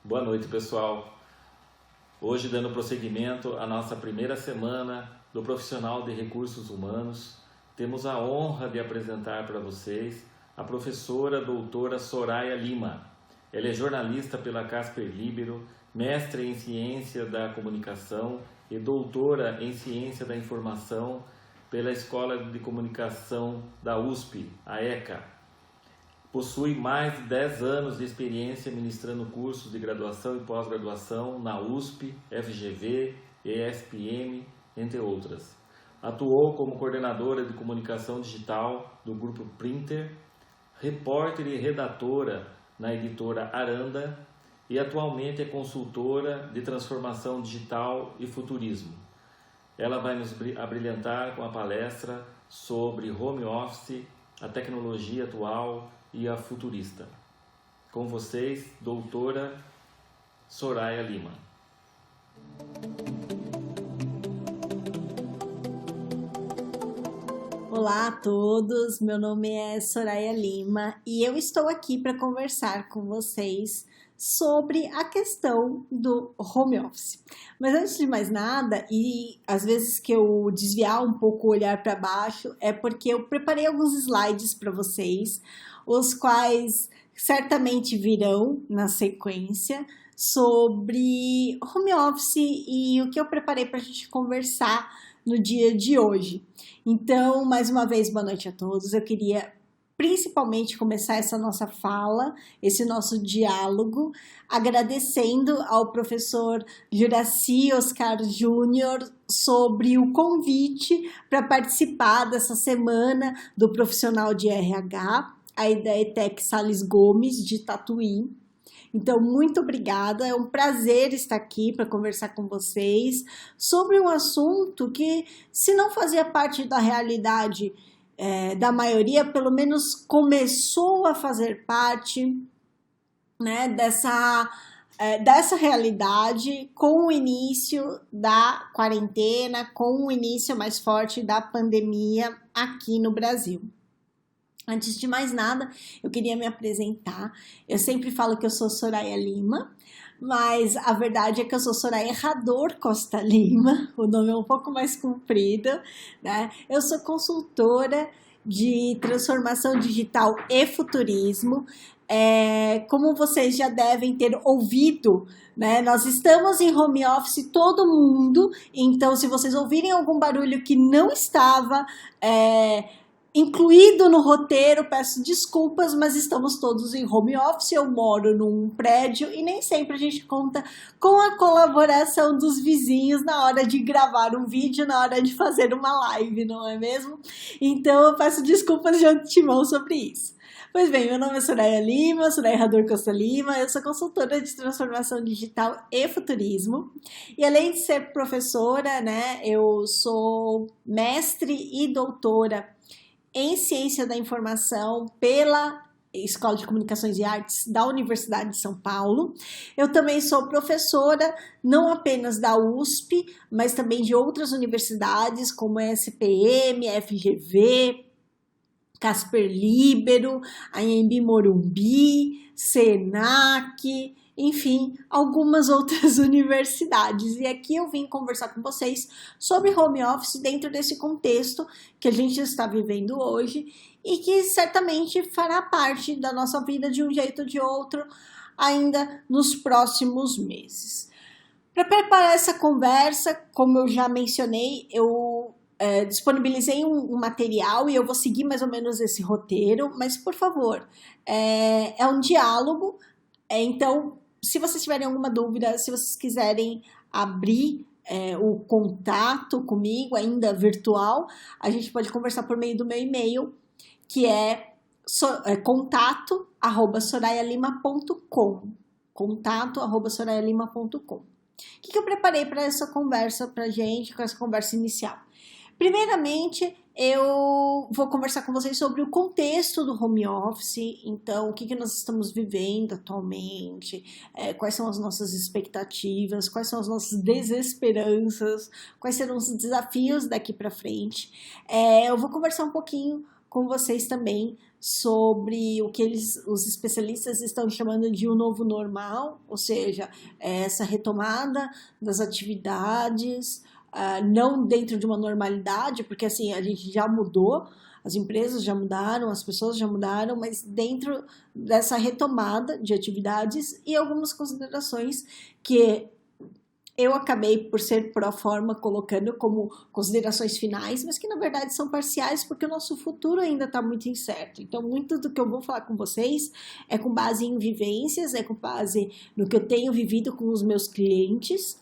Boa noite, pessoal. Hoje, dando prosseguimento à nossa primeira semana do Profissional de Recursos Humanos, temos a honra de apresentar para vocês a professora doutora Soraya Lima. Ela é jornalista pela Casper Libero, mestre em Ciência da Comunicação e doutora em Ciência da Informação pela Escola de Comunicação da USP, a ECA. Possui mais de 10 anos de experiência ministrando cursos de graduação e pós-graduação na USP, FGV, ESPM, entre outras. Atuou como coordenadora de comunicação digital do Grupo Printer, repórter e redatora na editora Aranda e atualmente é consultora de transformação digital e futurismo. Ela vai nos abrilhantar com a palestra sobre home office, a tecnologia atual e a futurista. Com vocês, doutora Soraya Lima. Olá a todos, meu nome é Soraya Lima e eu estou aqui para conversar com vocês sobre a questão do home office. Mas antes de mais nada, e às vezes que eu desviar um pouco o olhar para baixo, é porque eu preparei alguns slides para vocês, os quais certamente virão na sequência sobre home office e o que eu preparei para a gente conversar no dia de hoje. Então, mais uma vez, boa noite a todos. Eu queria principalmente começar essa nossa fala, esse nosso diálogo, agradecendo ao professor Juraci Oscar Júnior sobre o convite para participar dessa semana do profissional de RH, a EDTEC Sales Gomes, de Tatuí. Então, muito obrigada, é um prazer estar aqui para conversar com vocês sobre um assunto que, se não fazia parte da realidade da maioria, pelo menos começou a fazer parte, né, dessa realidade com o início da quarentena, com o início mais forte da pandemia aqui no Brasil. Antes de mais nada, eu queria me apresentar. Eu sempre falo que eu sou Soraya Lima, mas a verdade é que eu sou Soraya Rador Costa Lima, o nome é um pouco mais comprido, né? Eu sou consultora de transformação digital e futurismo. Como vocês já devem ter ouvido, né? Nós estamos em home office todo mundo, então se vocês ouvirem algum barulho que não estava incluído no roteiro, peço desculpas, mas estamos todos em home office, eu moro num prédio e nem sempre a gente conta com a colaboração dos vizinhos na hora de gravar um vídeo, na hora de fazer uma live, não é mesmo? Então eu peço desculpas de antemão sobre isso. Pois bem, meu nome é Soraya Lima, Soraya Rador Costa Lima, eu sou consultora de transformação digital e futurismo. E além de ser professora, né, eu sou mestre e doutora em Ciência da Informação pela Escola de Comunicações e Artes da Universidade de São Paulo. Eu também sou professora, não apenas da USP, mas também de outras universidades, como a SPM, a FGV, Casper Libero, a Anhembi Morumbi, Senac, enfim, algumas outras universidades. E aqui eu vim conversar com vocês sobre home office dentro desse contexto que a gente está vivendo hoje e que certamente fará parte da nossa vida de um jeito ou de outro ainda nos próximos meses. Para preparar essa conversa, como eu já mencionei, eu disponibilizei um material e eu vou seguir mais ou menos esse roteiro, mas por favor, é um diálogo, então se vocês tiverem alguma dúvida, se vocês quiserem abrir o contato comigo, ainda virtual, a gente pode conversar por meio do meu e-mail, que é contato@sorayalima.com. contato@sorayalima.com. O que eu preparei para essa conversa pra gente, com essa conversa inicial? Primeiramente, eu vou conversar com vocês sobre o contexto do home office, então o que nós estamos vivendo atualmente, quais são as nossas expectativas, quais são as nossas desesperanças, quais serão os desafios daqui para frente. Eu vou conversar um pouquinho com vocês também sobre o que os especialistas estão chamando de um novo normal, ou seja, essa retomada das atividades, não dentro de uma normalidade, porque assim, a gente já mudou, as empresas já mudaram, as pessoas já mudaram, mas dentro dessa retomada de atividades e algumas considerações que eu acabei, por ser pro forma, colocando como considerações finais, mas que na verdade são parciais, porque o nosso futuro ainda está muito incerto. Então, muito do que eu vou falar com vocês é com base em vivências, é com base no que eu tenho vivido com os meus clientes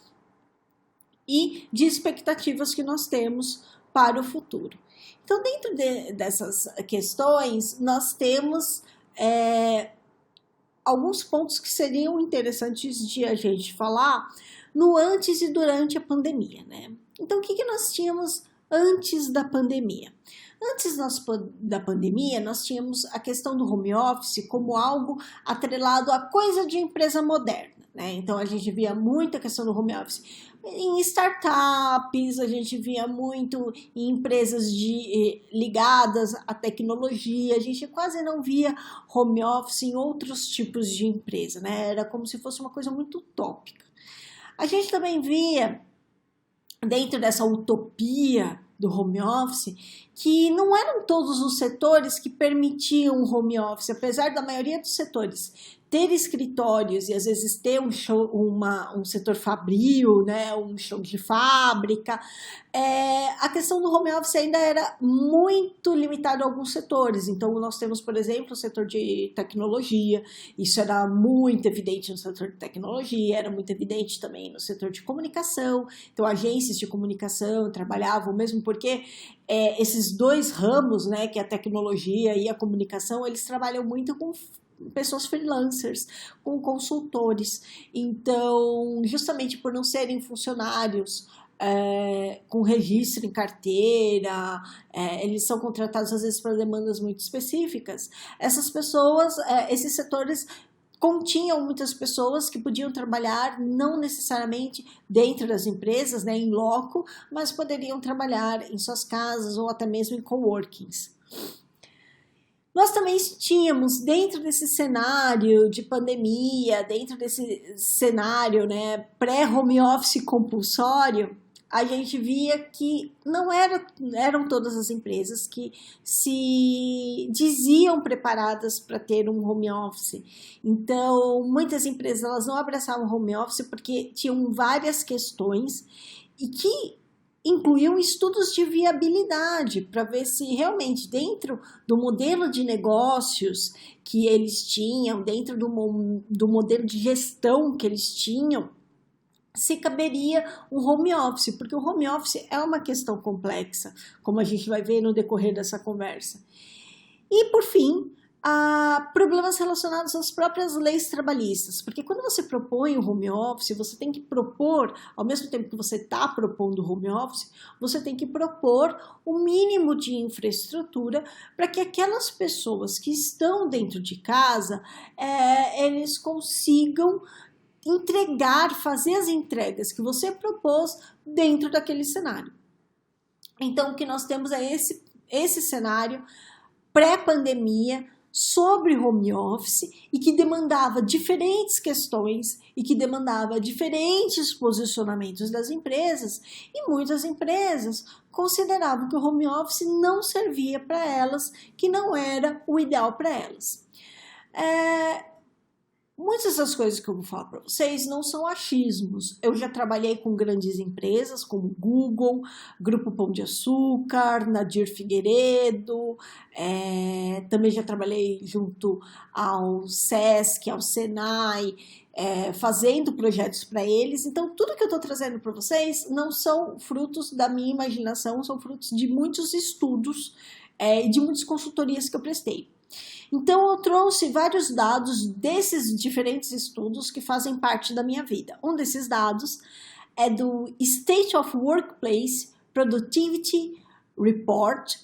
e de expectativas que nós temos para o futuro. Então, dentro dessas questões, nós temos alguns pontos que seriam interessantes de a gente falar no antes e durante a pandemia, né? Então, o que nós tínhamos antes da pandemia? Antes da pandemia, nós tínhamos a questão do home office como algo atrelado a coisa de empresa moderna, né? Então, a gente via muito a questão do home office em startups, a gente via muito em empresas ligadas à tecnologia, a gente quase não via home office em outros tipos de empresa, né? Era como se fosse uma coisa muito utópica. A gente também via, dentro dessa utopia do home office, que não eram todos os setores que permitiam o home office, apesar da maioria dos setores ter escritórios e às vezes ter um setor fabril, né, um chão de fábrica, a questão do home office ainda era muito limitada a alguns setores. Então, nós temos, por exemplo, o setor de tecnologia, isso era muito evidente no setor de tecnologia, era muito evidente também no setor de comunicação. Então, agências de comunicação trabalhavam, mesmo porque esses dois ramos, né, que é a tecnologia e a comunicação, eles trabalham muito com pessoas freelancers, com consultores. Então, justamente por não serem funcionários com registro em carteira, eles são contratados às vezes para demandas muito específicas, essas pessoas, esses setores continham muitas pessoas que podiam trabalhar não necessariamente dentro das empresas, né, em loco, mas poderiam trabalhar em suas casas ou até mesmo em coworkings. Nós também tínhamos, dentro desse cenário de pandemia, dentro desse cenário, né, pré-home office compulsório, a gente via que não eram todas as empresas que se diziam preparadas para ter um home office. Então, muitas empresas elas não abraçavam home office porque tinham várias questões e que incluíam estudos de viabilidade para ver se realmente dentro do modelo de negócios que eles tinham, dentro do modelo de gestão que eles tinham, se caberia um home office, porque o home office é uma questão complexa, como a gente vai ver no decorrer dessa conversa. E, por fim, há problemas relacionados às próprias leis trabalhistas, porque quando você propõe o home office, você tem que propor, ao mesmo tempo que você está propondo o home office, você tem que propor o mínimo de infraestrutura para que aquelas pessoas que estão dentro de casa, eles consigam fazer as entregas que você propôs dentro daquele cenário. Então, o que nós temos é esse cenário pré-pandemia sobre home office e que demandava diferentes questões e que demandava diferentes posicionamentos das empresas, e muitas empresas consideravam que o home office não servia para elas, que não era o ideal para elas. Muitas das coisas que eu vou falar para vocês não são achismos. Eu já trabalhei com grandes empresas como Google, Grupo Pão de Açúcar, Nadir Figueiredo, também já trabalhei junto ao SESC, ao Senai, fazendo projetos para eles. Então, tudo que eu estou trazendo para vocês não são frutos da minha imaginação, são frutos de muitos estudos e de muitas consultorias que eu prestei. Então, eu trouxe vários dados desses diferentes estudos que fazem parte da minha vida. Um desses dados é do State of Workplace Productivity Report,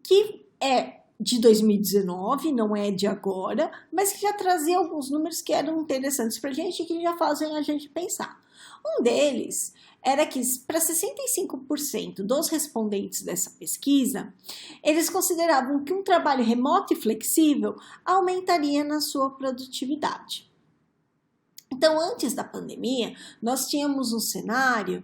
que é de 2019, não é de agora, mas que já trazia alguns números que eram interessantes para a gente e que já fazem a gente pensar. Um deles era que para 65% dos respondentes dessa pesquisa, eles consideravam que um trabalho remoto e flexível aumentaria na sua produtividade. Então, antes da pandemia, nós tínhamos um cenário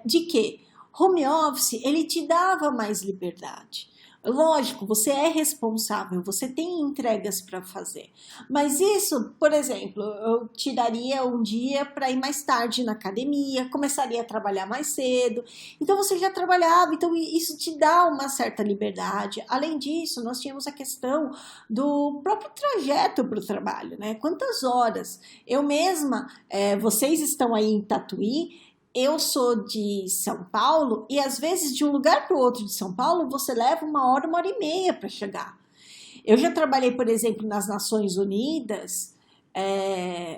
de que home office, ele te dava mais liberdade. Lógico, você é responsável, você tem entregas para fazer. Mas isso, por exemplo, eu tiraria um dia para ir mais tarde na academia, começaria a trabalhar mais cedo. Então você já trabalhava, então isso te dá uma certa liberdade. Além disso, nós tínhamos a questão do próprio trajeto para o trabalho, né? Quantas horas? Eu mesma, vocês estão aí em Tatuí, eu sou de São Paulo e às vezes de um lugar para o outro de São Paulo você leva 1 hora e meia para chegar. Eu já trabalhei, por exemplo, nas Nações Unidas,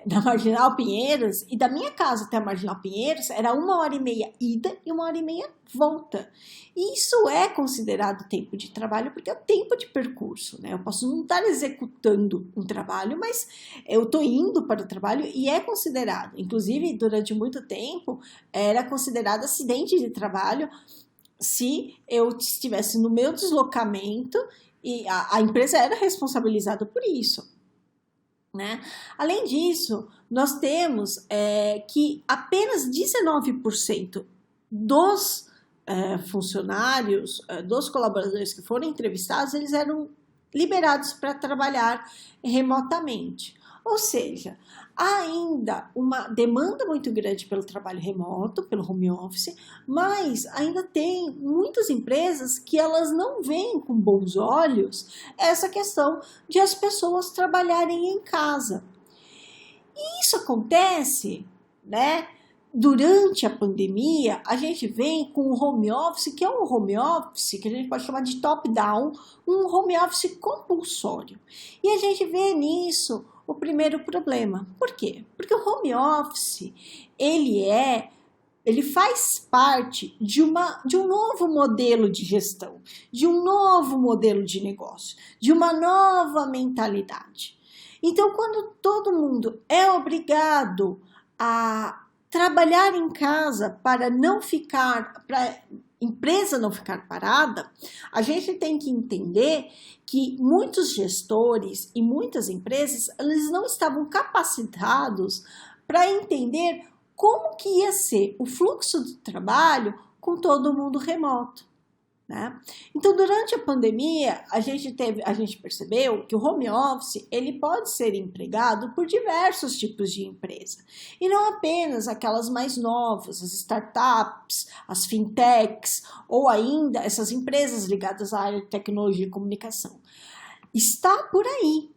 na Marginal Pinheiros, e da minha casa até a Marginal Pinheiros era 1 hora e meia ida e 1 hora e meia volta. E isso é considerado tempo de trabalho porque é o tempo de percurso, né? Eu posso não estar executando um trabalho, mas eu estou indo para o trabalho e é considerado. Inclusive, durante muito tempo, era considerado acidente de trabalho se eu estivesse no meu deslocamento e a empresa era responsabilizada por isso. Né? Além disso, nós temos que apenas 19% dos funcionários, dos colaboradores que foram entrevistados, eles eram liberados para trabalhar remotamente. Ou seja, há ainda uma demanda muito grande pelo trabalho remoto, pelo home office, mas ainda tem muitas empresas que elas não veem com bons olhos essa questão de as pessoas trabalharem em casa. E isso acontece, né? Durante a pandemia, a gente vem com o home office, que é um home office que a gente pode chamar de top-down, um home office compulsório. E a gente vê nisso o primeiro problema. Por quê? Porque o home office, ele faz parte de um novo modelo de gestão, de um novo modelo de negócio, de uma nova mentalidade. Então, quando todo mundo é obrigado a trabalhar em casa para a empresa não ficar parada, a gente tem que entender que muitos gestores e muitas empresas, eles não estavam capacitados para entender como que ia ser o fluxo de trabalho com todo mundo remoto. Né? Então, durante a pandemia, a gente percebeu que o home office ele pode ser empregado por diversos tipos de empresa. E não apenas aquelas mais novas, as startups, as fintechs, ou ainda essas empresas ligadas à área de tecnologia e comunicação. Está por aí.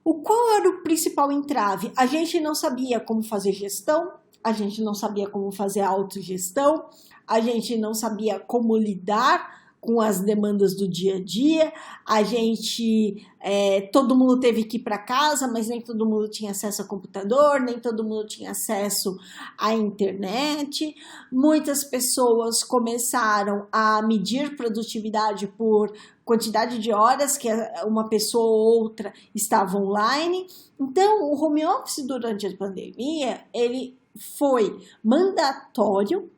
Qual era o principal entrave? A gente não sabia como fazer gestão, a gente não sabia como fazer autogestão, a gente não sabia como lidar com as demandas do dia a dia, todo mundo teve que ir para casa, mas nem todo mundo tinha acesso a computador, nem todo mundo tinha acesso à internet. Muitas pessoas começaram a medir produtividade por quantidade de horas que uma pessoa ou outra estava online. Então, o home office durante a pandemia, ele foi mandatório.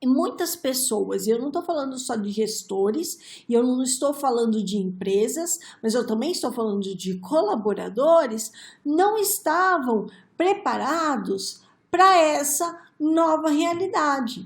E muitas pessoas, e eu não estou falando só de gestores, e eu não estou falando de empresas, mas eu também estou falando de colaboradores, não estavam preparados para essa nova realidade.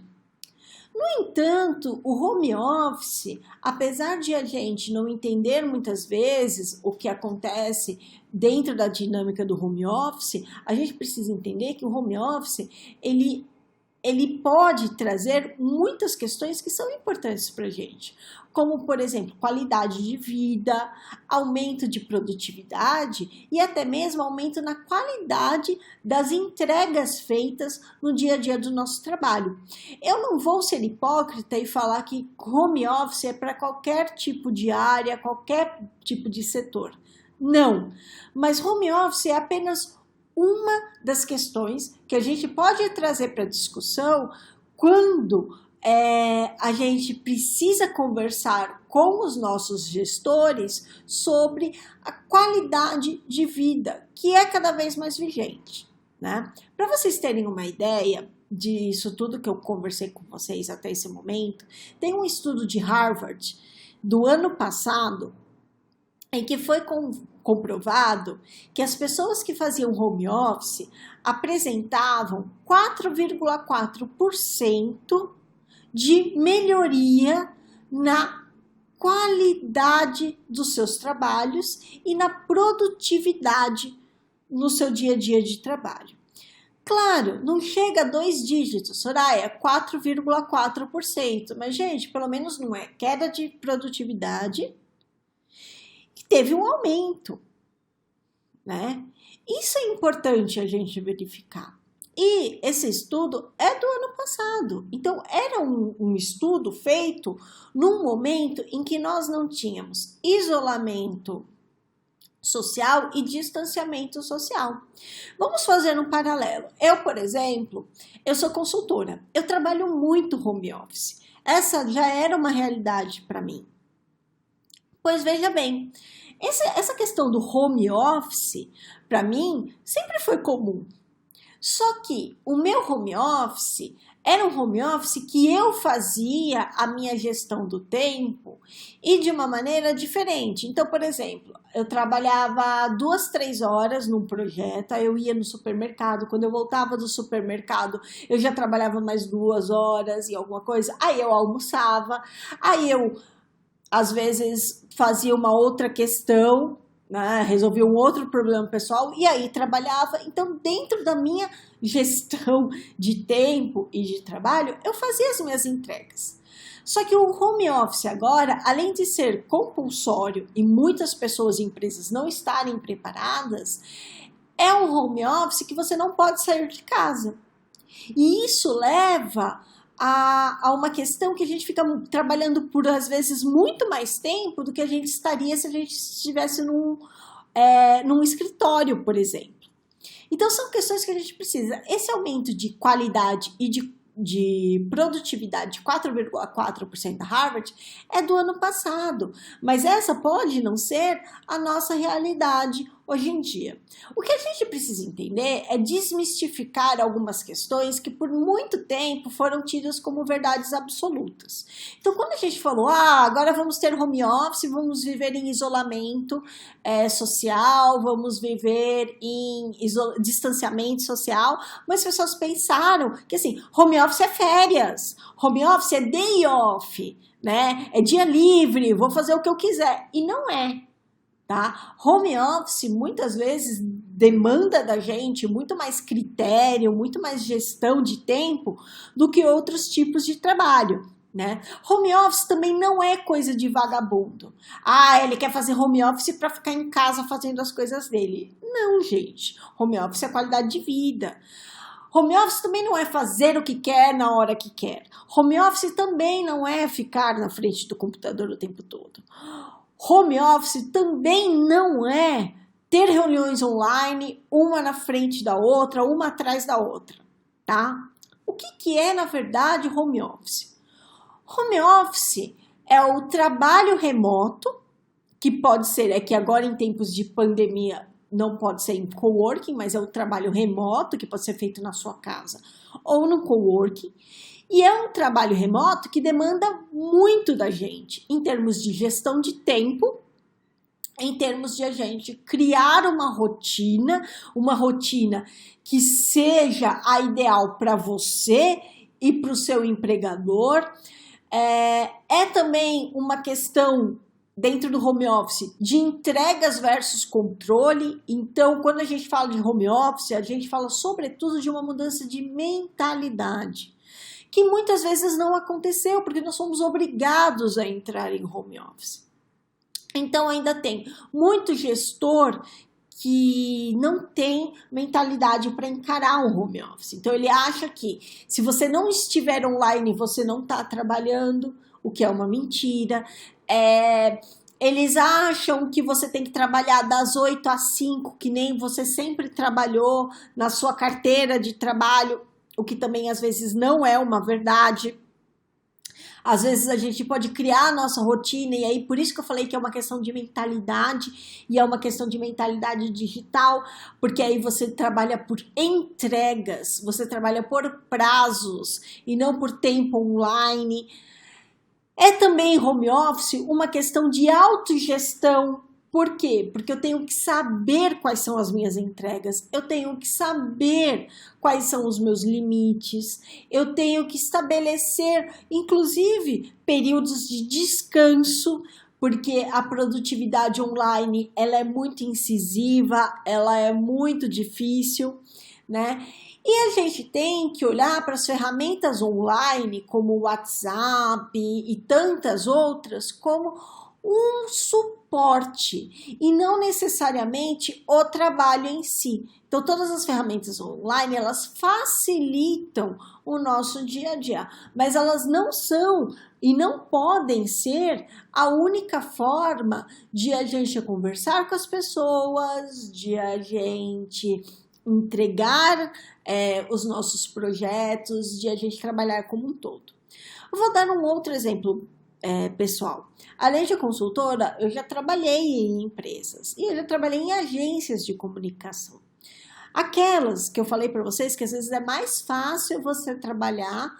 No entanto, o home office, apesar de a gente não entender muitas vezes o que acontece dentro da dinâmica do home office, a gente precisa entender que o home office, ele pode trazer muitas questões que são importantes para a gente, como, por exemplo, qualidade de vida, aumento de produtividade e até mesmo aumento na qualidade das entregas feitas no dia a dia do nosso trabalho. Eu não vou ser hipócrita e falar que home office é para qualquer tipo de área, qualquer tipo de setor. Não, mas home office é apenas uma das questões que a gente pode trazer para discussão quando a gente precisa conversar com os nossos gestores sobre a qualidade de vida, que é cada vez mais vigente. Né? Para vocês terem uma ideia, disso tudo que eu conversei com vocês até esse momento, tem um estudo de Harvard do ano passado em que foi comprovado que as pessoas que faziam home office apresentavam 4,4% de melhoria na qualidade dos seus trabalhos e na produtividade no seu dia a dia de trabalho. Claro, não chega a 2 dígitos, Soraya, 4,4%, mas gente, pelo menos não é queda de produtividade, teve um aumento, né? Isso é importante a gente verificar. E esse estudo é do ano passado. Então, era um estudo feito num momento em que nós não tínhamos isolamento social e distanciamento social. Vamos fazer um paralelo. Eu, por exemplo, eu sou consultora. Eu trabalho muito home office. Essa já era uma realidade para mim. Pois veja bem, essa questão do home office, para mim, sempre foi comum. Só que o meu home office era um home office que eu fazia a minha gestão do tempo e de uma maneira diferente. Então, por exemplo, eu trabalhava 2, 3 horas num projeto, aí eu ia no supermercado, quando eu voltava do supermercado, eu já trabalhava mais 2 horas e alguma coisa, aí eu almoçava, aí eu às vezes fazia uma outra questão, né, resolvia um outro problema pessoal e aí trabalhava. Então, dentro da minha gestão de tempo e de trabalho, eu fazia as minhas entregas. Só que o home office agora, além de ser compulsório e muitas pessoas e empresas não estarem preparadas, é um home office que você não pode sair de casa. E isso leva a uma questão que a gente fica trabalhando por, às vezes, muito mais tempo do que a gente estaria se a gente estivesse num escritório, por exemplo. Então, são questões que a gente precisa. Esse aumento de qualidade e de produtividade de 4,4% da Harvard é do ano passado, mas essa pode não ser a nossa realidade hoje em dia. O que a gente precisa entender é desmistificar algumas questões que por muito tempo foram tidas como verdades absolutas. Então, quando a gente falou, agora vamos ter home office, vamos viver em isolamento social, vamos viver em distanciamento social, mas as pessoas pensaram que assim, home office é férias, home office é day off, né? É dia livre, vou fazer o que eu quiser. E não é. Tá? Home office muitas vezes demanda da gente muito mais critério, muito mais gestão de tempo do que outros tipos de trabalho, né? Home office também não é coisa de vagabundo. Ele quer fazer home office para ficar em casa fazendo as coisas dele. Não, gente. Home office é qualidade de vida. Home office também não é fazer o que quer na hora que quer. Home office também não é ficar na frente do computador o tempo todo. Home office também não é ter reuniões online, uma na frente da outra, uma atrás da outra, tá? O que é, na verdade, home office? Home office é o trabalho remoto, que pode ser, que agora em tempos de pandemia não pode ser em coworking, mas é o trabalho remoto que pode ser feito na sua casa ou no coworking. E é um trabalho remoto que demanda muito da gente, em termos de gestão de tempo, em termos de a gente criar uma rotina que seja a ideal para você e para o seu empregador. É também uma questão dentro do home office de entregas versus controle. Então, quando a gente fala de home office, a gente fala sobretudo de uma mudança de mentalidade, que muitas vezes não aconteceu, porque nós somos obrigados a entrar em home office. Então, ainda tem muito gestor que não tem mentalidade para encarar um home office. Então, ele acha que se você não estiver online, você não está trabalhando, o que é uma mentira. Eles acham que você tem que trabalhar das 8 às 5, que nem você sempre trabalhou na sua carteira de trabalho, o que também às vezes não é uma verdade. Às vezes a gente pode criar a nossa rotina, e aí por isso que eu falei que é uma questão de mentalidade, e é uma questão de mentalidade digital, porque aí você trabalha por entregas, você trabalha por prazos e não por tempo online. É também home office uma questão de autogestão. Por quê? Porque eu tenho que saber quais são as minhas entregas, eu tenho que saber quais são os meus limites, eu tenho que estabelecer, inclusive, períodos de descanso, porque a produtividade online ela é muito incisiva, ela é muito difícil, né? E a gente tem que olhar para as ferramentas online, como o WhatsApp e tantas outras, como um suporte e não necessariamente o trabalho em si. Então, todas as ferramentas online, elas facilitam o nosso dia a dia, mas elas não são e não podem ser a única forma de a gente conversar com as pessoas, de a gente entregar os nossos projetos, de a gente trabalhar como um todo. Eu vou dar um outro exemplo pessoal. Além de consultora, eu já trabalhei em empresas e eu já trabalhei em agências de comunicação. Aquelas que eu falei para vocês que às vezes é mais fácil você trabalhar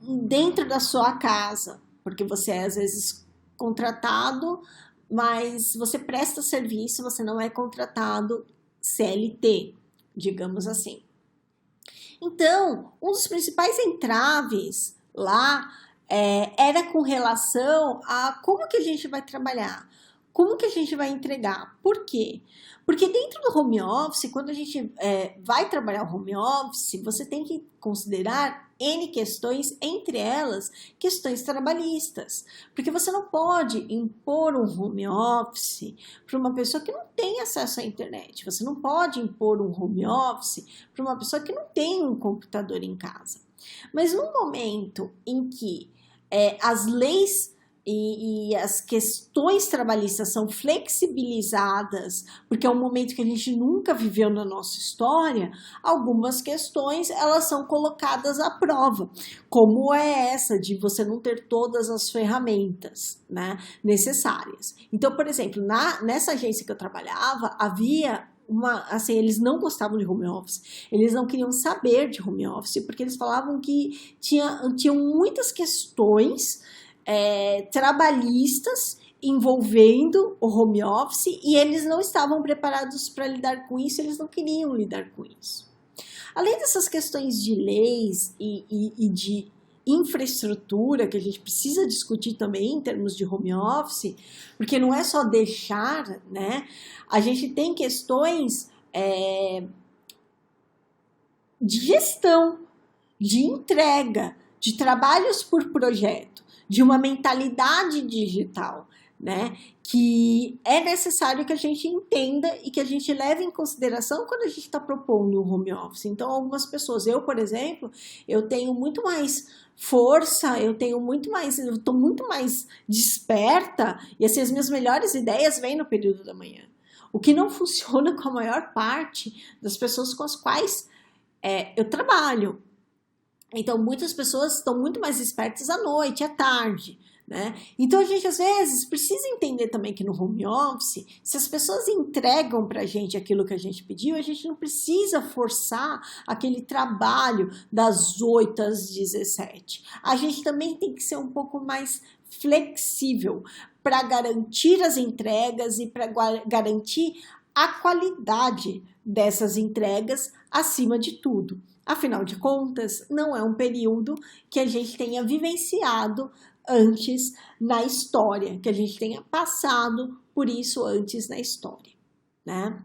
dentro da sua casa, porque você é às vezes contratado, mas você presta serviço, você não é contratado CLT, digamos assim. Então, um dos principais entraves lá era com relação a como que a gente vai trabalhar, como que a gente vai entregar. Por quê? Porque dentro do home office, quando a gente vai trabalhar o home office, você tem que considerar N questões, entre elas, questões trabalhistas. Porque você não pode impor um home office para uma pessoa que não tem acesso à internet. Você não pode impor um home office para uma pessoa que não tem um computador em casa. Mas no momento em que as leis e as questões trabalhistas são flexibilizadas, porque é um momento que a gente nunca viveu na nossa história, algumas questões elas são colocadas à prova, como é essa de você não ter todas as ferramentas, né, necessárias. Então, por exemplo, nessa agência que eu trabalhava, havia eles não gostavam de home office, eles não queriam saber de home office, porque eles falavam que tinham muitas questões trabalhistas envolvendo o home office e eles não estavam preparados para lidar com isso, eles não queriam lidar com isso. Além dessas questões de leis e de infraestrutura que a gente precisa discutir também em termos de home office, porque não é só deixar, né? A gente tem questões de gestão, de entrega, de trabalhos por projeto, de uma mentalidade digital, né? Que é necessário que a gente entenda e que a gente leve em consideração quando a gente está propondo um home office. Então, algumas pessoas, eu, por exemplo, eu tenho muito mais força, eu estou muito mais desperta e assim, as minhas melhores ideias vêm no período da manhã. O que não funciona com a maior parte das pessoas com as quais eu trabalho. Então, muitas pessoas estão muito mais espertas à noite, à tarde, né? Então, a gente, às vezes, precisa entender também que no home office, se as pessoas entregam para a gente aquilo que a gente pediu, a gente não precisa forçar aquele trabalho das 8 às 17. A gente também tem que ser um pouco mais flexível para garantir as entregas e para garantir a qualidade dessas entregas acima de tudo. Afinal de contas, não é um período que a gente tenha vivenciado antes na história, que a gente tenha passado por isso antes na história, né?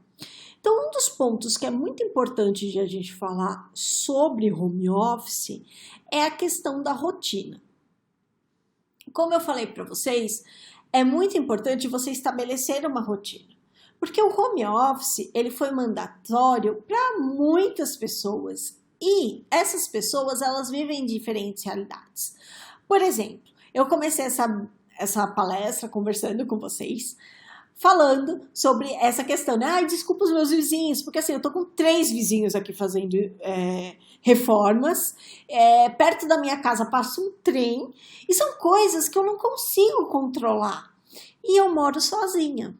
Então, um dos pontos que é muito importante de a gente falar sobre home office é a questão da rotina. Como eu falei para vocês, é muito importante você estabelecer uma rotina. Porque o home office, ele foi mandatório para muitas pessoas e essas pessoas, elas vivem em diferentes realidades. Por exemplo, eu comecei essa palestra conversando com vocês, falando sobre essa questão, né? Ai, desculpa os meus vizinhos, porque assim, eu tô com 3 vizinhos aqui fazendo reformas, perto da minha casa passa um trem, e são coisas que eu não consigo controlar, e eu moro sozinha.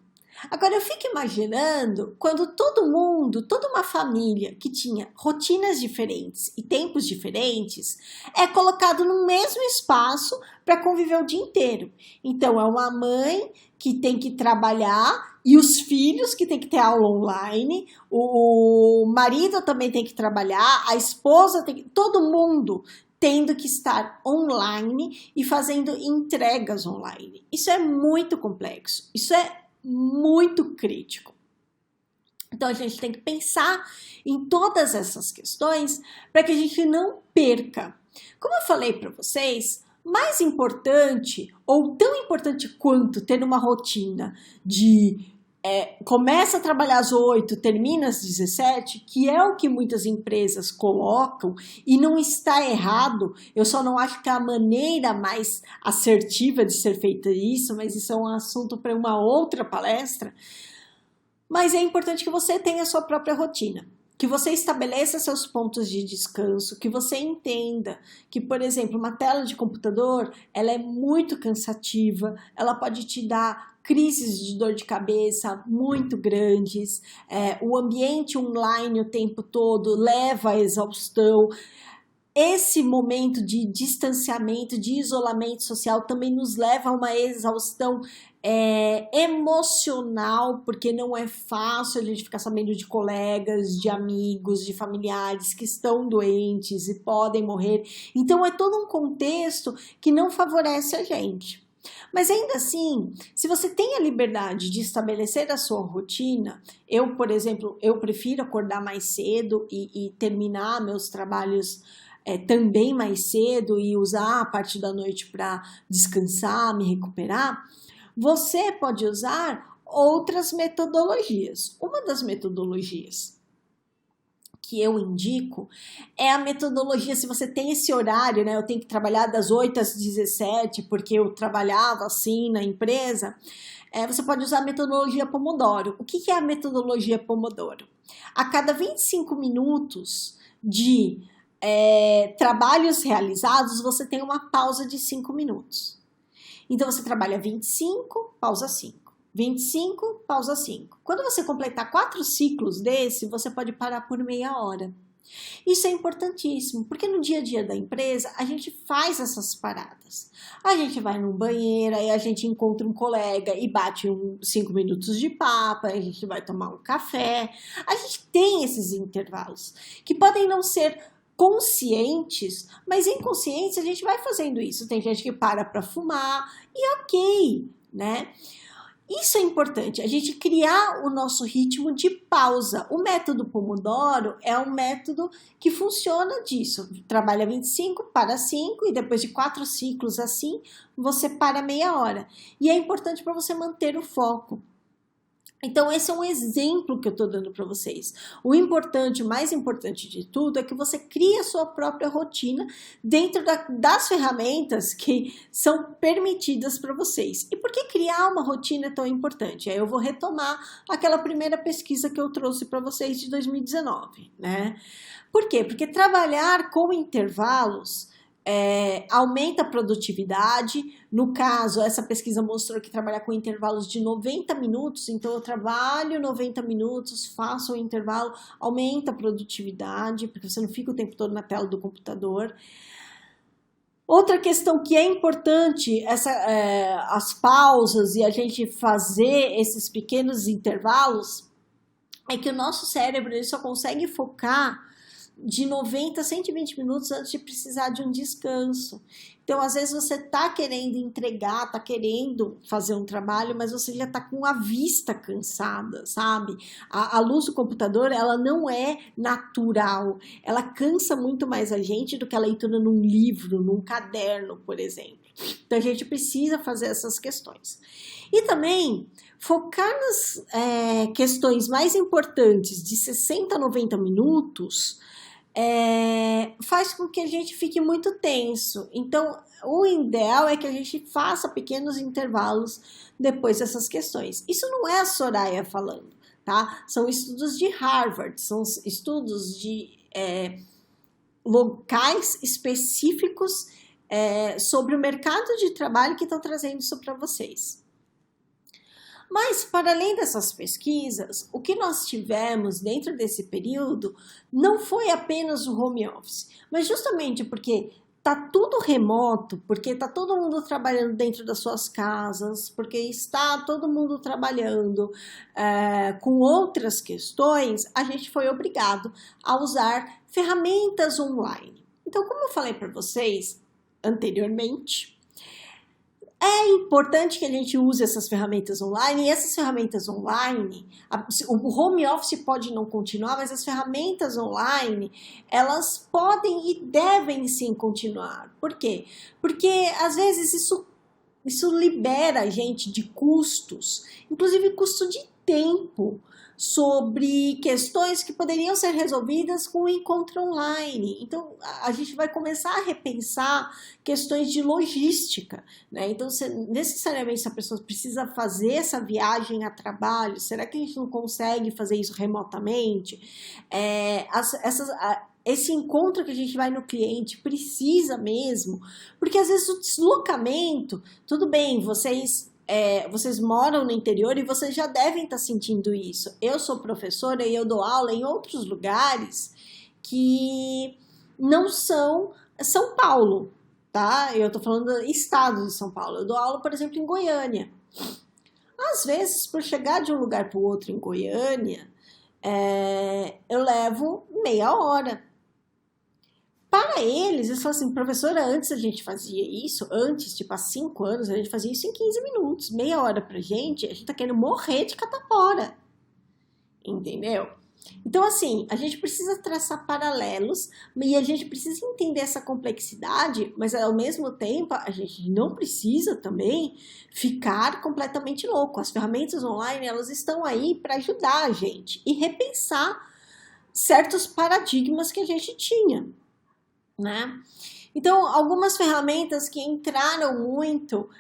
Agora eu fico imaginando quando todo mundo, toda uma família que tinha rotinas diferentes e tempos diferentes é colocado no mesmo espaço para conviver o dia inteiro. Então é uma mãe que tem que trabalhar e os filhos que tem que ter aula online, o marido também tem que trabalhar, a esposa tem que, todo mundo tendo que estar online e fazendo entregas online. Isso é muito complexo, isso é muito crítico. Então a gente tem que pensar em todas essas questões para que a gente não perca. Como eu falei para vocês, mais importante ou tão importante quanto ter uma rotina de começa a trabalhar às 8, termina às 17, que é o que muitas empresas colocam e não está errado, eu só não acho que é a maneira mais assertiva de ser feita isso, mas isso é um assunto para uma outra palestra. Mas é importante que você tenha a sua própria rotina, que você estabeleça seus pontos de descanso, que você entenda que, por exemplo, uma tela de computador, ela é muito cansativa, ela pode te dar crises de dor de cabeça muito grandes, o ambiente online o tempo todo leva à exaustão. Esse momento de distanciamento, de isolamento social também nos leva a uma exaustão emocional, porque não é fácil a gente ficar sabendo de colegas, de amigos, de familiares que estão doentes e podem morrer. Então é todo um contexto que não favorece a gente. Mas ainda assim, se você tem a liberdade de estabelecer a sua rotina, eu, por exemplo, eu prefiro acordar mais cedo e terminar meus trabalhos também mais cedo e usar a parte da noite para descansar, me recuperar, você pode usar outras metodologias. Uma das metodologias que eu indico é a metodologia, se você tem esse horário, né? Eu tenho que trabalhar das 8 às 17, porque eu trabalhava assim na empresa, você pode usar a metodologia Pomodoro. O que é a metodologia Pomodoro? A cada 25 minutos de trabalhos realizados, você tem uma pausa de 5 minutos. Então, você trabalha 25, pausa 5. 25, pausa 5. Quando você completar 4 ciclos desse, você pode parar por meia hora. Isso é importantíssimo, porque no dia a dia da empresa, a gente faz essas paradas. A gente vai no banheiro, aí a gente encontra um colega e bate 5 minutos de papo, aí a gente vai tomar um café. A gente tem esses intervalos, que podem não ser conscientes, mas inconscientes a gente vai fazendo isso. Tem gente que para fumar e ok, né? Isso é importante, a gente criar o nosso ritmo de pausa. O método Pomodoro é um método que funciona disso. Trabalha 25, para 5 e depois de 4 ciclos assim, você para meia hora. E é importante para você manter o foco. Então, esse é um exemplo que eu estou dando para vocês. O importante, o mais importante de tudo, é que você crie a sua própria rotina dentro das ferramentas que são permitidas para vocês. E por que criar uma rotina é tão importante? Aí eu vou retomar aquela primeira pesquisa que eu trouxe para vocês de 2019, né? Por quê? Porque trabalhar com intervalos aumenta a produtividade. No caso, essa pesquisa mostrou que trabalhar com intervalos de 90 minutos, então eu trabalho 90 minutos, faço um intervalo, aumenta a produtividade, porque você não fica o tempo todo na tela do computador. Outra questão que é importante, as pausas e a gente fazer esses pequenos intervalos, é que o nosso cérebro ele só consegue focar de 90 a 120 minutos antes de precisar de um descanso. Então, às vezes você tá querendo entregar, tá querendo fazer um trabalho, mas você já tá com a vista cansada, sabe? A luz do computador, ela não é natural. Ela cansa muito mais a gente do que a leitura num livro, num caderno, por exemplo. Então, a gente precisa fazer essas questões. E também focar nas questões mais importantes de 60 a 90 minutos faz com que a gente fique muito tenso. Então, o ideal é que a gente faça pequenos intervalos depois dessas questões. Isso não é a Soraya falando, tá? São estudos de Harvard, são estudos de locais específicos sobre o mercado de trabalho que estão trazendo isso para vocês. Mas, para além dessas pesquisas, o que nós tivemos dentro desse período não foi apenas o home office, mas justamente porque está tudo remoto, porque está todo mundo trabalhando dentro das suas casas, porque está todo mundo trabalhando com outras questões, a gente foi obrigado a usar ferramentas online. Então, como eu falei para vocês anteriormente, é importante que a gente use essas ferramentas online, e essas ferramentas online, o home office pode não continuar, mas as ferramentas online, elas podem e devem sim continuar. Por quê? Porque às vezes isso libera a gente de custos, inclusive custo de tempo, sobre questões que poderiam ser resolvidas com o encontro online. Então, a gente vai começar a repensar questões de logística, né? Então, necessariamente, se a pessoa precisa fazer essa viagem a trabalho, será que a gente não consegue fazer isso remotamente? Esse encontro que a gente vai no cliente precisa mesmo, porque às vezes o deslocamento, tudo bem, vocês moram no interior e vocês já devem estar sentindo isso. Eu sou professora e eu dou aula em outros lugares que não são São Paulo, tá? Eu estou falando do estado de São Paulo. Eu dou aula, por exemplo, em Goiânia. Às vezes, por chegar de um lugar para o outro em Goiânia, eu levo meia hora. Para eles falam assim, professora, antes a gente fazia isso, tipo há 5 anos, a gente fazia isso em 15 minutos, meia hora pra gente, a gente tá querendo morrer de catapora, entendeu? Então, assim, a gente precisa traçar paralelos e a gente precisa entender essa complexidade, mas ao mesmo tempo a gente não precisa também ficar completamente louco. As ferramentas online, elas estão aí para ajudar a gente e repensar certos paradigmas que a gente tinha, né? Então, algumas ferramentas que entraram muito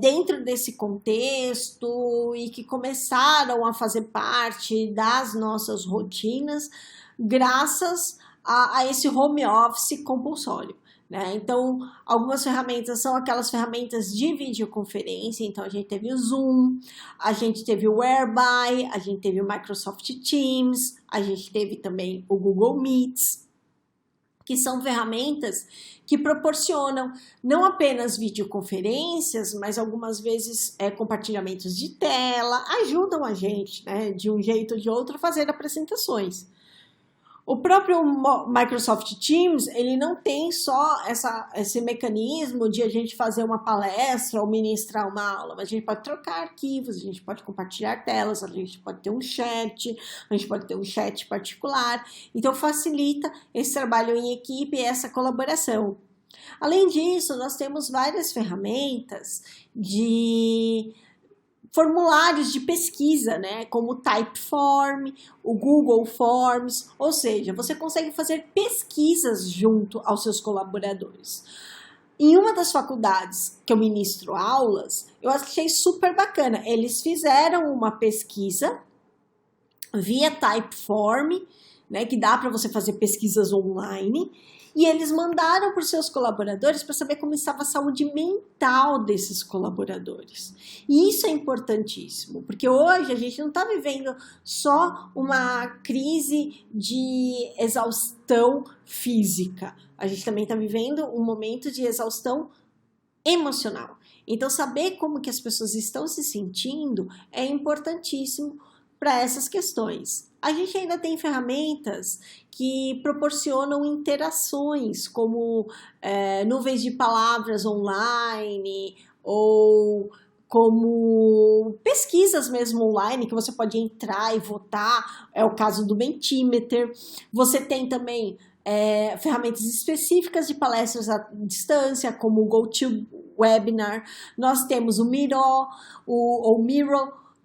dentro desse contexto e que começaram a fazer parte das nossas rotinas graças a esse home office compulsório, né? Então, algumas ferramentas são aquelas ferramentas de videoconferência. Então, a gente teve o Zoom, a gente teve o Whereby, a gente teve o Microsoft Teams, a gente teve também o Google Meets, que são ferramentas que proporcionam não apenas videoconferências, mas algumas vezes compartilhamentos de tela, ajudam a gente, né, de um jeito ou de outro, a fazer apresentações. O próprio Microsoft Teams, ele não tem só esse mecanismo de a gente fazer uma palestra ou ministrar uma aula, mas a gente pode trocar arquivos, a gente pode compartilhar telas, a gente pode ter um chat, a gente pode ter um chat particular. Então, facilita esse trabalho em equipe e essa colaboração. Além disso, nós temos várias ferramentas de formulários de pesquisa, né, como o Typeform, o Google Forms, ou seja, você consegue fazer pesquisas junto aos seus colaboradores. Em uma das faculdades que eu ministro aulas, eu achei super bacana. Eles fizeram uma pesquisa via Typeform, né, que dá para você fazer pesquisas online, e eles mandaram para os seus colaboradores para saber como estava a saúde mental desses colaboradores. E isso é importantíssimo, porque hoje a gente não está vivendo só uma crise de exaustão física, a gente também está vivendo um momento de exaustão emocional. Então, saber como que as pessoas estão se sentindo é importantíssimo para essas questões. A gente ainda tem ferramentas que proporcionam interações, como nuvens de palavras online, ou como pesquisas mesmo online, que você pode entrar e votar, é o caso do Mentimeter. Você tem também ferramentas específicas de palestras à distância, como o GoToWebinar. Nós temos o Miro,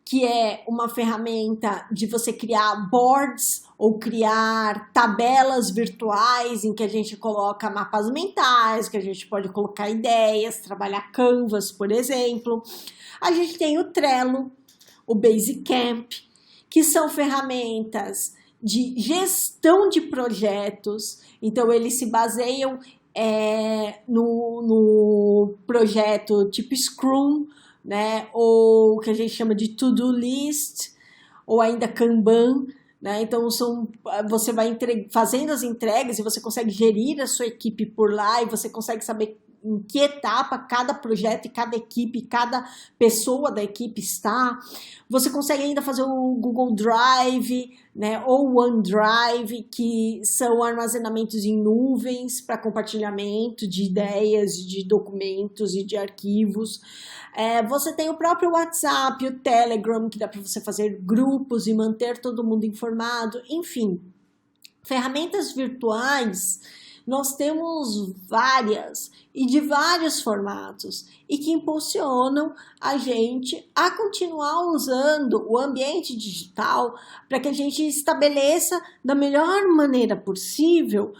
que é uma ferramenta de você criar boards ou criar tabelas virtuais em que a gente coloca mapas mentais, que a gente pode colocar ideias, trabalhar Canvas, por exemplo. A gente tem o Trello, o Basecamp, que são ferramentas de gestão de projetos. Então, eles se baseiam no projeto tipo Scrum, né? Ou que a gente chama de to-do list, ou ainda Kanban, né? Então, você vai fazendo as entregas e você consegue gerir a sua equipe por lá e você consegue saber em que etapa cada projeto e cada equipe, cada pessoa da equipe está. Você consegue ainda fazer o Google Drive, né, ou o OneDrive, que são armazenamentos em nuvens para compartilhamento de ideias, de documentos e de arquivos. Você tem o próprio WhatsApp, o Telegram, que dá para você fazer grupos e manter todo mundo informado. Enfim, ferramentas virtuais nós temos várias e de vários formatos e que impulsionam a gente a continuar usando o ambiente digital para que a gente estabeleça da melhor maneira possível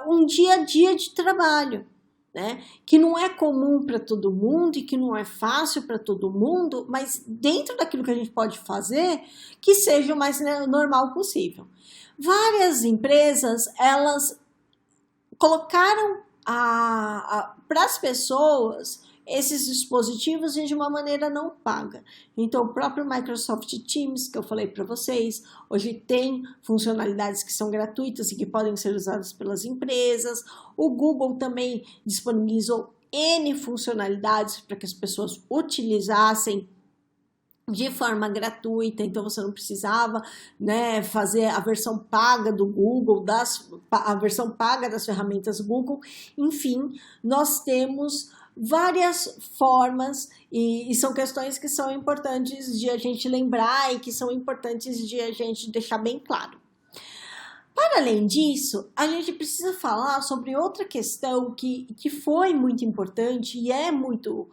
um dia a dia de trabalho, né? Que não é comum para todo mundo e que não é fácil para todo mundo, mas dentro daquilo que a gente pode fazer, que seja o mais normal possível. Várias empresas, elas colocaram para as pessoas esses dispositivos de uma maneira não paga. Então, o próprio Microsoft Teams, que eu falei para vocês, hoje tem funcionalidades que são gratuitas e que podem ser usadas pelas empresas. O Google também disponibilizou N funcionalidades para que as pessoas utilizassem de forma gratuita, então você não precisava, né, fazer a versão paga do Google, a versão paga das ferramentas Google. Enfim, nós temos várias formas e são questões que são importantes de a gente lembrar e que são importantes de a gente deixar bem claro. Para além disso, a gente precisa falar sobre outra questão que foi muito importante e é muito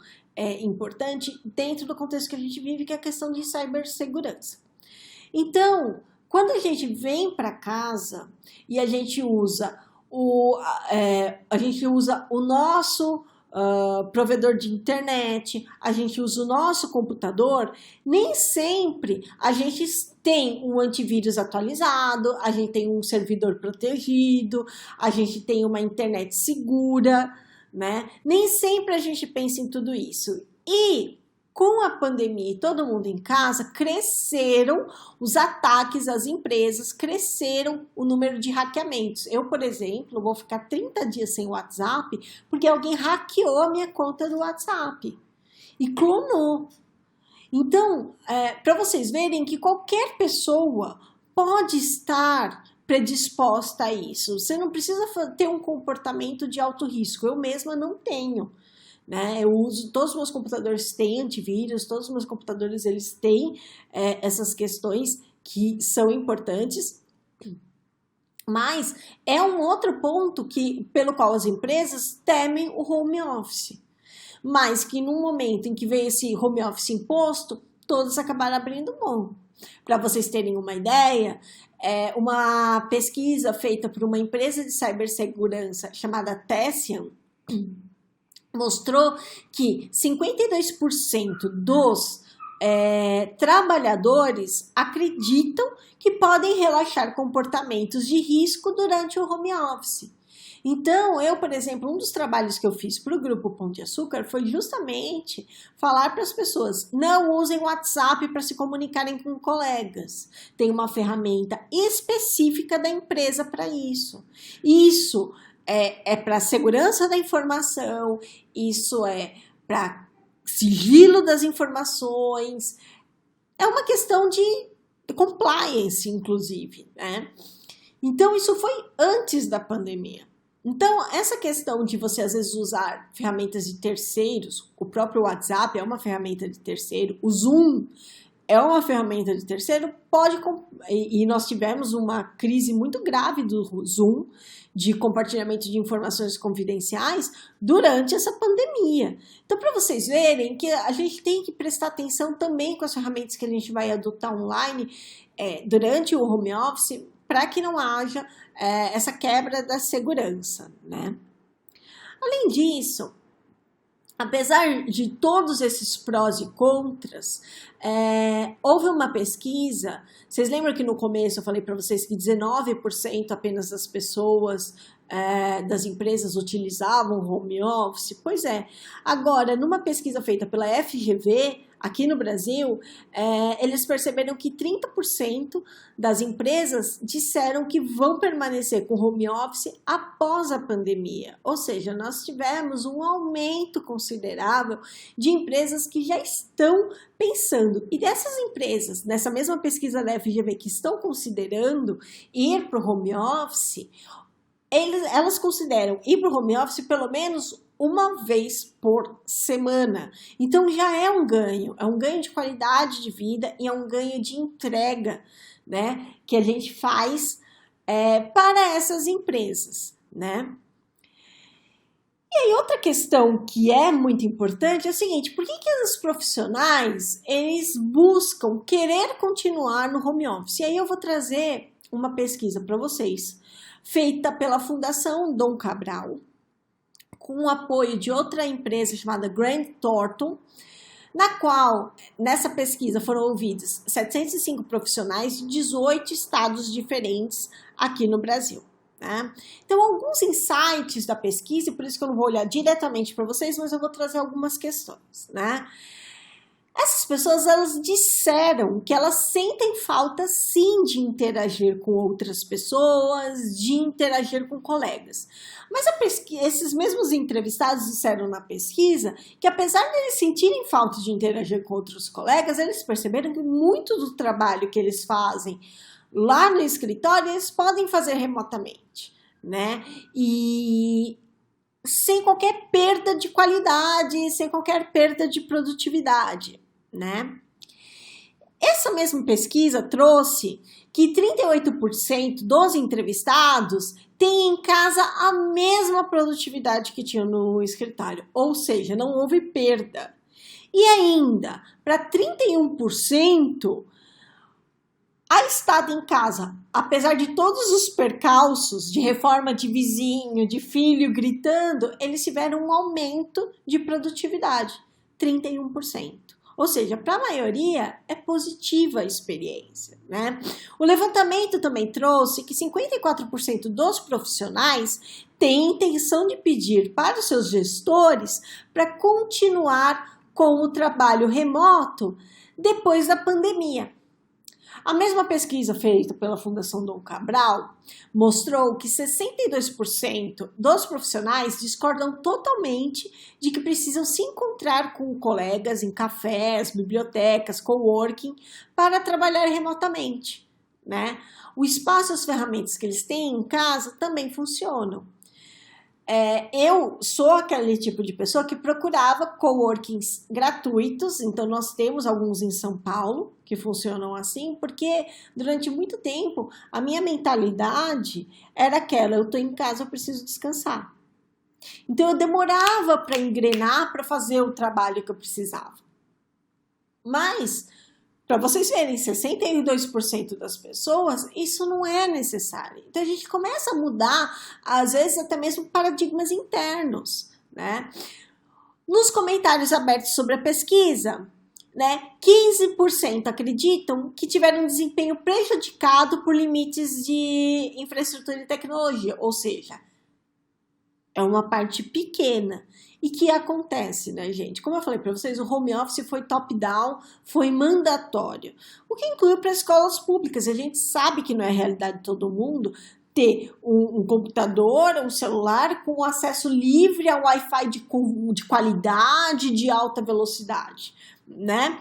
importante dentro do contexto que a gente vive, que é a questão de cibersegurança. Então, quando a gente vem para casa e a gente usa o nosso provedor de internet, a gente usa o nosso computador, nem sempre a gente tem um antivírus atualizado, a gente tem um servidor protegido, a gente tem uma internet segura, né? Nem sempre a gente pensa em tudo isso. E com a pandemia e todo mundo em casa, cresceram os ataques às empresas, cresceram o número de hackeamentos. Eu, por exemplo, vou ficar 30 dias sem WhatsApp porque alguém hackeou a minha conta do WhatsApp e clonou. Então, para vocês verem que qualquer pessoa pode estar predisposta a isso. Você não precisa ter um comportamento de alto risco. Eu mesma não tenho, né? Eu uso, todos os meus computadores têm antivírus, todos os meus computadores eles têm essas questões que são importantes. Mas é um outro ponto pelo qual as empresas temem o home office. Mas que no momento em que veio esse home office imposto, todos acabaram abrindo mão. Para vocês terem uma ideia, uma pesquisa feita por uma empresa de cibersegurança chamada Tessian mostrou que 52% dos trabalhadores acreditam que podem relaxar comportamentos de risco durante o home office. Então, eu, por exemplo, um dos trabalhos que eu fiz para o Grupo Pão de Açúcar foi justamente falar para as pessoas, não usem o WhatsApp para se comunicarem com colegas. Tem uma ferramenta específica da empresa para isso. Isso é para segurança da informação, isso é para sigilo das informações. É uma questão de compliance, inclusive, né? Então, isso foi antes da pandemia. Então, essa questão de você, às vezes, usar ferramentas de terceiros, o próprio WhatsApp é uma ferramenta de terceiro, o Zoom é uma ferramenta de terceiro, e nós tivemos uma crise muito grave do Zoom, de compartilhamento de informações confidenciais durante essa pandemia. Então, para vocês verem que a gente tem que prestar atenção também com as ferramentas que a gente vai adotar online durante o home office, para que não haja essa quebra da segurança, né? Além disso, apesar de todos esses prós e contras, houve uma pesquisa, vocês lembram que no começo eu falei para vocês que 19% apenas das pessoas, das empresas utilizavam home office? Pois é, agora numa pesquisa feita pela FGV, aqui no Brasil, eles perceberam que 30% das empresas disseram que vão permanecer com home office após a pandemia. Ou seja, nós tivemos um aumento considerável de empresas que já estão pensando. E dessas empresas, nessa mesma pesquisa da FGV, que estão considerando ir para o home office, elas consideram ir para o home office pelo menos uma vez por semana. Então já é um ganho de qualidade de vida e é um ganho de entrega, né, que a gente faz para essas empresas, né? E aí outra questão que é muito importante é o seguinte: por que os profissionais eles buscam querer continuar no home office? E aí eu vou trazer uma pesquisa para vocês, feita pela Fundação Dom Cabral, com o apoio de outra empresa chamada Grant Thornton, na qual, nessa pesquisa, foram ouvidos 705 profissionais de 18 estados diferentes aqui no Brasil, né? Então, alguns insights da pesquisa, e por isso que eu não vou olhar diretamente para vocês, mas eu vou trazer algumas questões, né? Essas pessoas, elas disseram que elas sentem falta, sim, de interagir com outras pessoas, de interagir com colegas. Mas esses mesmos entrevistados disseram na pesquisa que, apesar de eles sentirem falta de interagir com outros colegas, eles perceberam que muito do trabalho que eles fazem lá no escritório, eles podem fazer remotamente, né? E sem qualquer perda de qualidade, sem qualquer perda de produtividade, né? Essa mesma pesquisa trouxe que 38% dos entrevistados têm em casa a mesma produtividade que tinham no escritório, ou seja, não houve perda. E ainda, para 31%, a estada em casa, apesar de todos os percalços de reforma de vizinho, de filho gritando, eles tiveram um aumento de produtividade, 31%. Ou seja, para a maioria é positiva a experiência, né? O levantamento também trouxe que 54% dos profissionais têm intenção de pedir para os seus gestores para continuar com o trabalho remoto depois da pandemia. A mesma pesquisa feita pela Fundação Dom Cabral mostrou que 62% dos profissionais discordam totalmente de que precisam se encontrar com colegas em cafés, bibliotecas, coworking para trabalhar remotamente, né? O espaço e as ferramentas que eles têm em casa também funcionam. Eu sou aquele tipo de pessoa que procurava coworkings gratuitos, então nós temos alguns em São Paulo que funcionam assim, porque durante muito tempo a minha mentalidade era aquela: eu estou em casa, eu preciso descansar. Então eu demorava para engrenar, para fazer o trabalho que eu precisava. Mas, para vocês verem, 62% das pessoas, isso não é necessário. Então, a gente começa a mudar, às vezes, até mesmo paradigmas internos, né? Nos comentários abertos sobre a pesquisa, né, 15% acreditam que tiveram um desempenho prejudicado por limites de infraestrutura e tecnologia, ou seja, é uma parte pequena. E que acontece, né, gente? Como eu falei para vocês, o home office foi top-down, foi mandatório. O que inclui para escolas públicas. A gente sabe que não é a realidade de todo mundo ter um computador, um celular com acesso livre a Wi-Fi de qualidade, de alta velocidade, né?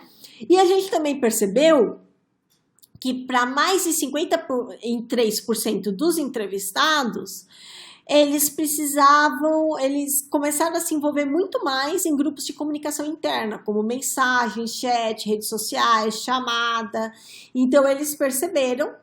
E a gente também percebeu que para mais de 53% dos entrevistados, eles começaram a se envolver muito mais em grupos de comunicação interna, como mensagem, chat, redes sociais, chamada. Então, eles perceberam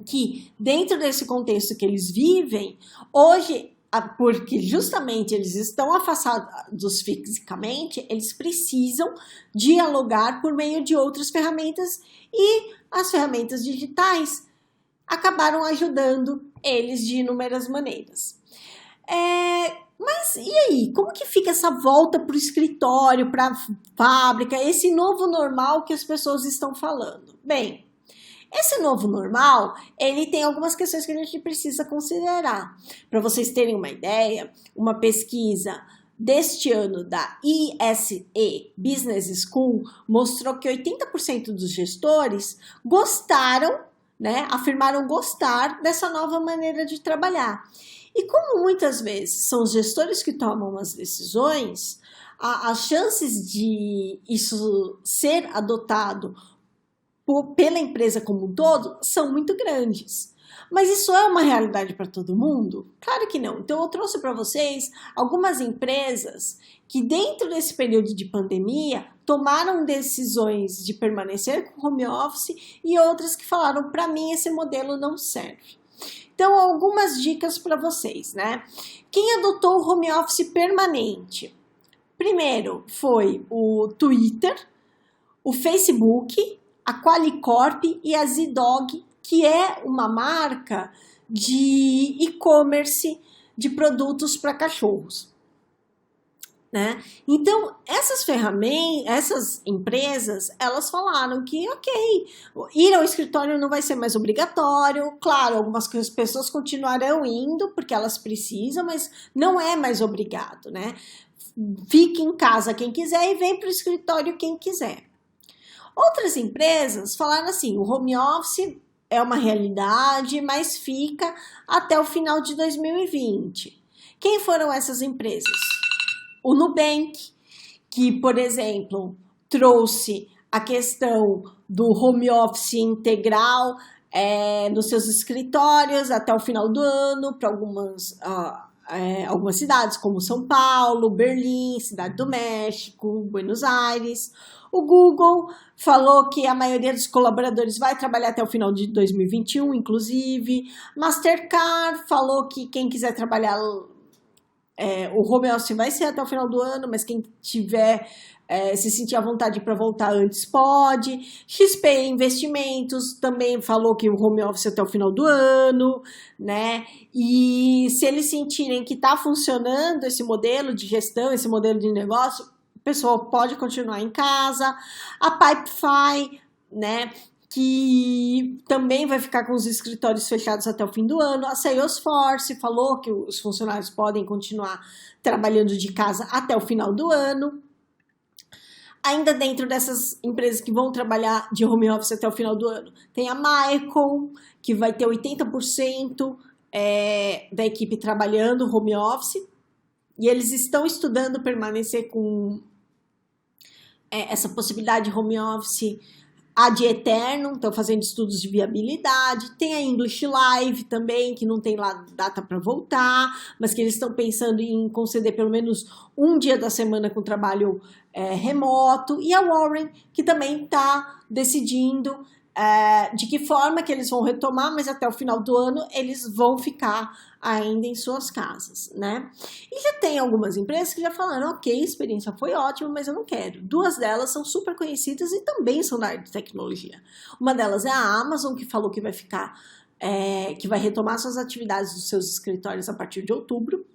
que dentro desse contexto que eles vivem, hoje, porque justamente eles estão afastados fisicamente, eles precisam dialogar por meio de outras ferramentas e as ferramentas digitais acabaram ajudando eles de inúmeras maneiras. Mas e aí? Como que fica essa volta para o escritório, para a fábrica, esse novo normal que as pessoas estão falando? Bem, esse novo normal, ele tem algumas questões que a gente precisa considerar. Para vocês terem uma ideia, uma pesquisa deste ano da ISE Business School mostrou que 80% dos gestores gostaram, né, afirmaram gostar dessa nova maneira de trabalhar. E como muitas vezes são os gestores que tomam as decisões, as chances de isso ser adotado pela empresa como um todo são muito grandes. Mas isso é uma realidade para todo mundo? Claro que não. Então eu trouxe para vocês algumas empresas que dentro desse período de pandemia tomaram decisões de permanecer com home office e outras que falaram, para mim esse modelo não serve. Então algumas dicas para vocês, né? Quem adotou o home office permanente? Primeiro foi o Twitter, o Facebook, a Qualicorp e a Zidog, que é uma marca de e-commerce de produtos para cachorros, né? Então, essas empresas, elas falaram que, ok, ir ao escritório não vai ser mais obrigatório. Claro, algumas pessoas continuarão indo porque elas precisam, mas não é mais obrigado, né? Fique em casa quem quiser e vem para o escritório quem quiser. Outras empresas falaram assim, o home office é uma realidade, mas fica até o final de 2020. Quem foram essas empresas? O Nubank, que, por exemplo, trouxe a questão do home office integral nos seus escritórios até o final do ano, para algumas cidades, como São Paulo, Berlim, Cidade do México, Buenos Aires. O Google falou que a maioria dos colaboradores vai trabalhar até o final de 2021, inclusive. Mastercard falou que quem quiser trabalhar, o home office vai ser até o final do ano, mas quem tiver, se sentir à vontade para voltar antes pode. XP Investimentos também falou que o home office até o final do ano, né? E se eles sentirem que está funcionando esse modelo de gestão, esse modelo de negócio, o pessoal pode continuar em casa. A Pipefy, né, que também vai ficar com os escritórios fechados até o fim do ano. A Salesforce falou que os funcionários podem continuar trabalhando de casa até o final do ano. Ainda dentro dessas empresas que vão trabalhar de home office até o final do ano, tem a Michael, que vai ter 80% da equipe trabalhando home office. E eles estão estudando permanecer com essa possibilidade de home office ad eternum, estão fazendo estudos de viabilidade. Tem a English Live também, que não tem lá data para voltar, mas que eles estão pensando em conceder pelo menos um dia da semana com trabalho remoto. E a Warren, que também está decidindo de que forma que eles vão retomar, mas até o final do ano eles vão ficar ainda em suas casas, né? E já tem algumas empresas que já falaram, ok, a experiência foi ótima, mas eu não quero. Duas delas são super conhecidas e também são da área de tecnologia. Uma delas é a Amazon, que falou que vai ficar, que vai retomar suas atividades dos seus escritórios a partir de outubro.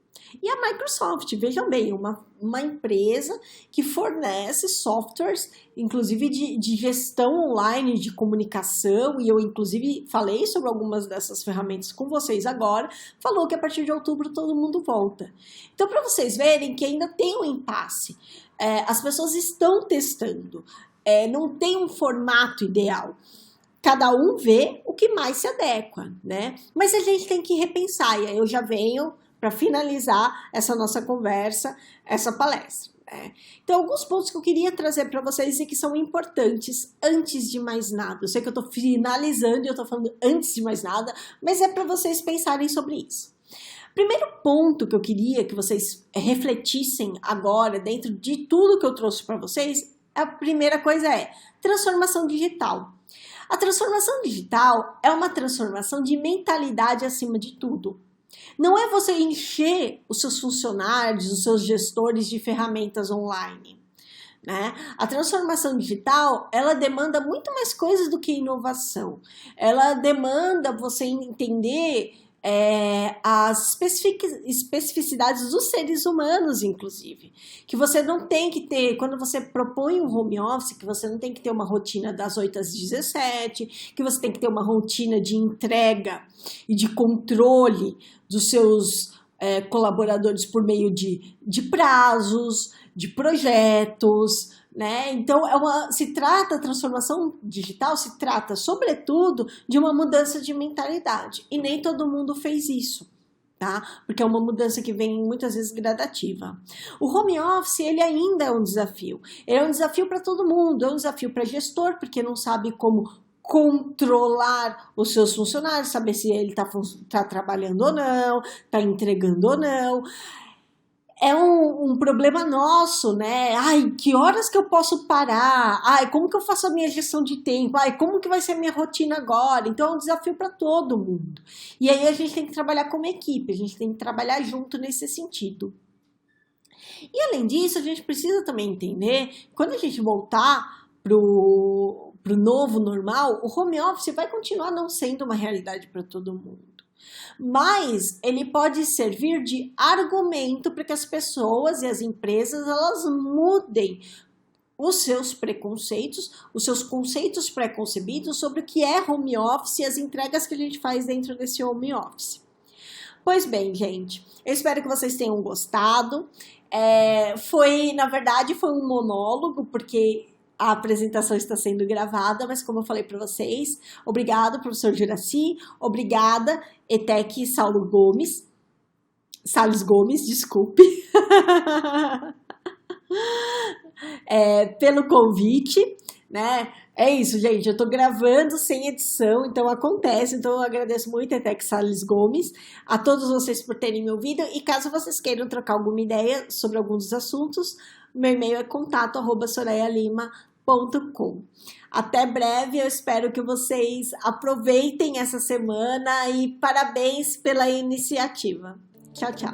E a Microsoft, vejam bem, uma empresa que fornece softwares, inclusive de gestão online, de comunicação, e eu inclusive falei sobre algumas dessas ferramentas com vocês agora, falou que a partir de outubro todo mundo volta. Então, para vocês verem que ainda tem um impasse, as pessoas estão testando, não tem um formato ideal. Cada um vê o que mais se adequa, né? Mas a gente tem que repensar, e aí eu já venho para finalizar essa nossa conversa, essa palestra, né? Então, alguns pontos que eu queria trazer para vocês e que são importantes antes de mais nada. Eu sei que eu estou finalizando e eu estou falando antes de mais nada, mas é para vocês pensarem sobre isso. Primeiro ponto que eu queria que vocês refletissem agora, dentro de tudo que eu trouxe para vocês, a primeira coisa é transformação digital. A transformação digital é uma transformação de mentalidade acima de tudo. Não é você encher os seus funcionários, os seus gestores de ferramentas online, né? A transformação digital, ela demanda muito mais coisas do que inovação. Ela demanda você entender as especificidades dos seres humanos, inclusive. Que você não tem que ter, quando você propõe um home office, que você não tem que ter uma rotina das 8 às 17, que você tem que ter uma rotina de entrega e de controle dos seus colaboradores por meio de prazos, de projetos, né? Então, a transformação digital se trata, sobretudo, de uma mudança de mentalidade. E nem todo mundo fez isso, tá? Porque é uma mudança que vem muitas vezes gradativa. O home office, ele ainda é um desafio. Ele é um desafio para todo mundo, é um desafio para gestor, porque não sabe como controlar os seus funcionários, saber se ele tá trabalhando ou não, tá entregando ou não. É um problema nosso, né? Ai, que horas que eu posso parar? Ai, como que eu faço a minha gestão de tempo? Ai, como que vai ser a minha rotina agora? Então é um desafio para todo mundo. E aí a gente tem que trabalhar como equipe, a gente tem que trabalhar junto nesse sentido. E além disso, a gente precisa também entender, quando a gente voltar pro novo normal, o home office vai continuar não sendo uma realidade para todo mundo. Mas ele pode servir de argumento para que as pessoas e as empresas elas mudem os seus preconceitos, os seus conceitos pré-concebidos sobre o que é home office e as entregas que a gente faz dentro desse home office. Pois bem, gente, eu espero que vocês tenham gostado. Na verdade, foi um monólogo, porque a apresentação está sendo gravada, mas como eu falei para vocês, obrigado, professor Juraci, obrigada, ETEC Salles Gomes, desculpe, pelo convite, né? É isso, gente, eu tô gravando sem edição, então acontece, então eu agradeço muito a ETEC Salles Gomes, a todos vocês por terem me ouvido, e caso vocês queiram trocar alguma ideia sobre algum dos assuntos, meu e-mail é contato@sorayalima.com. Até breve, eu espero que vocês aproveitem essa semana e parabéns pela iniciativa. Tchau, tchau.